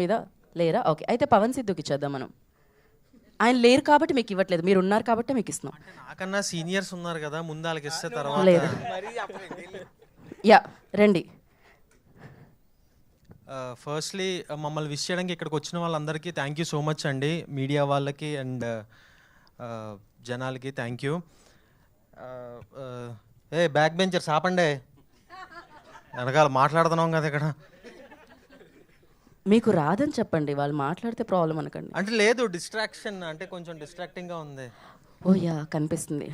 మీద లేరా? ఓకే, అయితే పవన్ సిద్ధుకి ఇచ్చేద్దాం మనం. ఆయన లేరు కాబట్టి మీకు ఇవ్వట్లేదు, మీరు ఉన్నారు కాబట్టి మీకు ఇస్తున్నాం. నాకన్నా సీనియర్స్ ఉన్నారు కదా, ముందు వాళ్ళకి ఇస్తే తర్వాత. లేదు, యా రండి. ఫస్ట్లీ మమ్మల్ని విష్ చేయడానికి ఇక్కడికి వచ్చిన వాళ్ళందరికీ థ్యాంక్ యూ సో మచ్ అండి. మీడియా వాళ్ళకి అండ్ జనాలకి థ్యాంక్ యూ. బ్యాక్ బెంచర్స్ ఆపండే, వెనకాల మాట్లాడుతున్నాం కదా ఇక్కడ. మీకు రాదని చెప్పండి, వాళ్ళు మాట్లాడితే ప్రాబ్లం అనకండి. అంటే లేదు, డిస్ట్రాక్షన్ అంటే కొంచెం డిస్ట్రాక్టింగ్గా ఉంది. ఓ యా, కనిపిస్తుంది.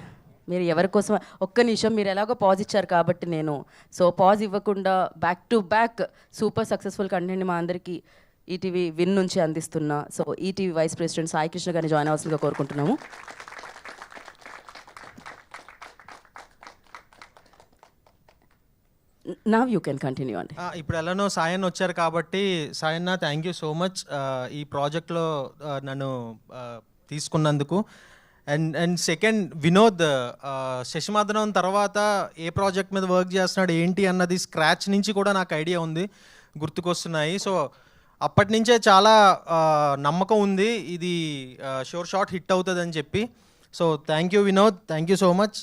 మీరు ఎవరి కోసం ఒక్క నిమిషం, మీరు ఎలాగో పాజ్ ఇచ్చారు కాబట్టి నేను సో పాజ్ ఇవ్వకుండా back to back super successful content మా అందరికీ ఈటీవీ విన్ నుంచి అందిస్తున్నా. So ETV vice president Sai Krishna గారిని జాయిన్ అవ్వాల్సిందిగా కోరుకుంటున్నాము. నవ్ యూ కెన్ కంటిన్యూ అండి. ఇప్పుడు ఎలానో సాయన్న వచ్చారు కాబట్టి, Sayanna thank you so much ఈ ప్రాజెక్ట్లో నన్ను తీసుకున్నందుకు. అండ్ సెకండ్ వినోద్, శశిమాధనం తర్వాత ఏ ప్రాజెక్ట్ మీద వర్క్ చేస్తున్నాడు ఏంటి అన్నది స్క్రాచ్ నుంచి కూడా నాకు ఐడియా ఉంది, గుర్తుకొస్తున్నాయి. సో అప్పటి నుంచే చాలా నమ్మకం ఉంది ఇది షోర్ షాట్ హిట్ అవుతుంది అని చెప్పి. So thank you Vinod, thank you so much.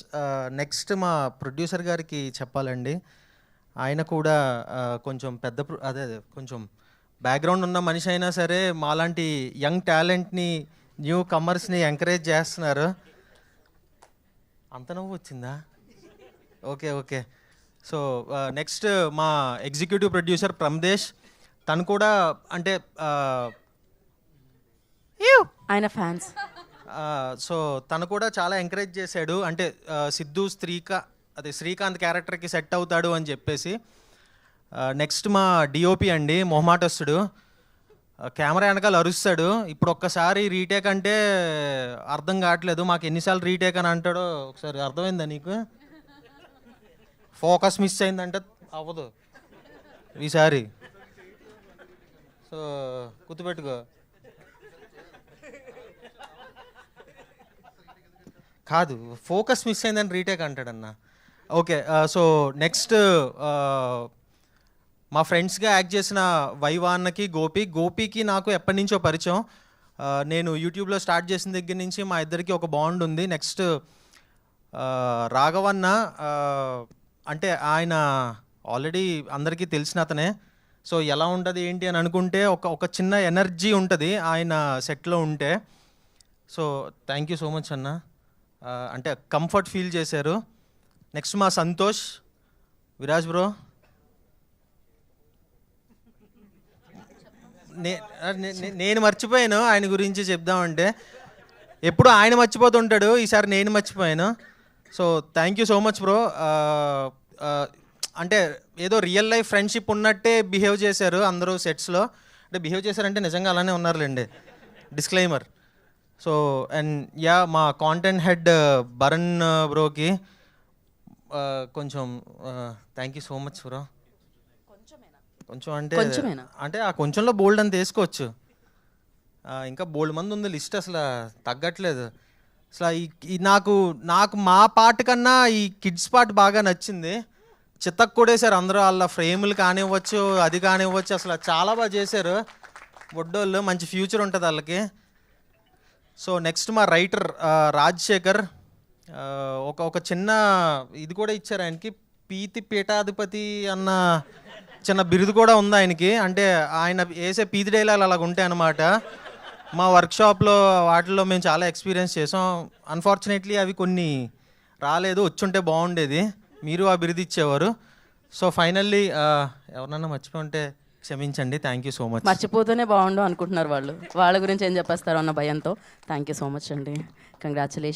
Next మా ప్రొడ్యూసర్ గారికి చెప్పాలండి, ఆయన కూడా కొంచెం పెద్ద అదే కొంచెం బ్యాక్గ్రౌండ్ ఉన్న మనిషి అయినా సరే మాలాంటి యంగ్ టాలెంట్ని, న్యూ కమర్స్ని ఎంకరేజ్ చేస్తున్నారు. అంత నవ్వు వచ్చిందా? Okay okay. సో నెక్స్ట్ మా ఎగ్జిక్యూటివ్ ప్రొడ్యూసర్ ప్రమదేశ్, తను కూడా అంటే ఆయన ఫ్యాన్స్. సో తను కూడా చాలా ఎంకరేజ్ చేశాడు, అంటే సిద్ధు శ్రీకాంత్ క్యారెక్టర్కి సెట్ అవుతాడు అని చెప్పేసి. నెక్స్ట్ మా డిఓపి అండి, మొహమాటస్తుడు, కెమెరా వెనకాల అరుస్తాడు. ఇప్పుడు ఒక్కసారి రీటేక్ అంటే అర్థం కావట్లేదు, మాకు ఎన్నిసార్లు రీటేక్ అని అంటాడో ఒకసారి అర్థమైందా నీకు? ఫోకస్ మిస్ అయిందంటే అవ్వదు ఈసారి, సో గుర్తుపెట్టుకో. కాదు, ఫోకస్ మిస్ అయిందని రీటేక్ అంటాడన్న. ఓకే, సో నెక్స్ట్ మా ఫ్రెండ్స్గా యాక్ట్ చేసిన వైవాన్నకి గోపికి నాకు ఎప్పటి నుంచో పరిచయం. నేను యూట్యూబ్లో స్టార్ట్ చేసిన దగ్గర నుంచి మా ఇద్దరికి ఒక బాండ్ ఉంది. నెక్స్ట్ రాఘవన్న, అంటే ఆయన ఆల్రెడీ అందరికీ తెలిసిన అతనే. సో ఎలా ఉంటుంది ఏంటి అని అనుకుంటే ఒక చిన్న ఎనర్జీ ఉంటుంది ఆయన సెట్లో ఉంటే. So thank you so much అన్న, అంటే కంఫర్ట్ ఫీల్ చేశారు. నెక్స్ట్ మా సంతోష్, విరాజ్ బ్రో, నేను మర్చిపోయాను ఆయన గురించి చెప్దామంటే, ఎప్పుడు ఆయన మర్చిపోతుంటాడు, ఈసారి నేను మర్చిపోయాను. So thank you so much bro. అంటే ఏదో రియల్ లైఫ్ ఫ్రెండ్షిప్ ఉన్నట్టే బిహేవ్ చేశారు అందరూ సెట్స్లో. అంటే బిహేవ్ చేశారంటే నిజంగా అలానే ఉన్నారులేండి, డిస్క్లైమర్. సో అండ్ యా, మా కాంటెంట్ హెడ్ భరణ్ బ్రోకి కొంచెం thank you so much bro. కొంచెం అంటే ఆ కొంచెంలో బోల్డ్ అని తీసుకోవచ్చు, ఇంకా బోల్డ్ మంది ఉంది లిస్ట్, అసలు తగ్గట్లేదు. అసలు ఈ నాకు మా పాట కన్నా ఈ కిడ్స్ పాట బాగా నచ్చింది. చిత్తకు కొడేశారు అందరూ, వాళ్ళ ఫ్రేములు కానివ్వచ్చు, అది కానివ్వచ్చు, అసలు చాలా బాగా చేశారు. బొడ్డోళ్ళు, మంచి ఫ్యూచర్ ఉంటుంది వాళ్ళకి. సో నెక్స్ట్ మా రైటర్ రాజశేఖర్, ఒక చిన్న ఇది కూడా ఇచ్చారు ఆయనకి, పీఠాధిపతి అన్న చిన్న బిరుదు కూడా ఉంది ఆయనకి. అంటే ఆయన వేసే పీతి డైలాగ్ అలాగ ఉంటాయి అన్నమాట. మా వర్క్షాప్లో వాటిల్లో మేము చాలా ఎక్స్పీరియన్స్ చేసాం. అన్ఫార్చునేట్లీ అవి కొన్ని రాలేదు, వచ్చుంటే బాగుండేది, మీరు ఆ బిరుదు ఇచ్చేవారు. సో ఫైనల్లీ ఎవరన్నా మర్చిపోయి ఉంటే క్షమించండి, థ్యాంక్ యూ సో మచ్. మర్చిపోతూనే బాగుండు అనుకుంటున్నారు వాళ్ళు, వాళ్ళ గురించి ఏం చెప్పేస్తారు అన్న భయంతో. థ్యాంక్ యూ సో మచ్ అండి, కంగ్రాచులేషన్.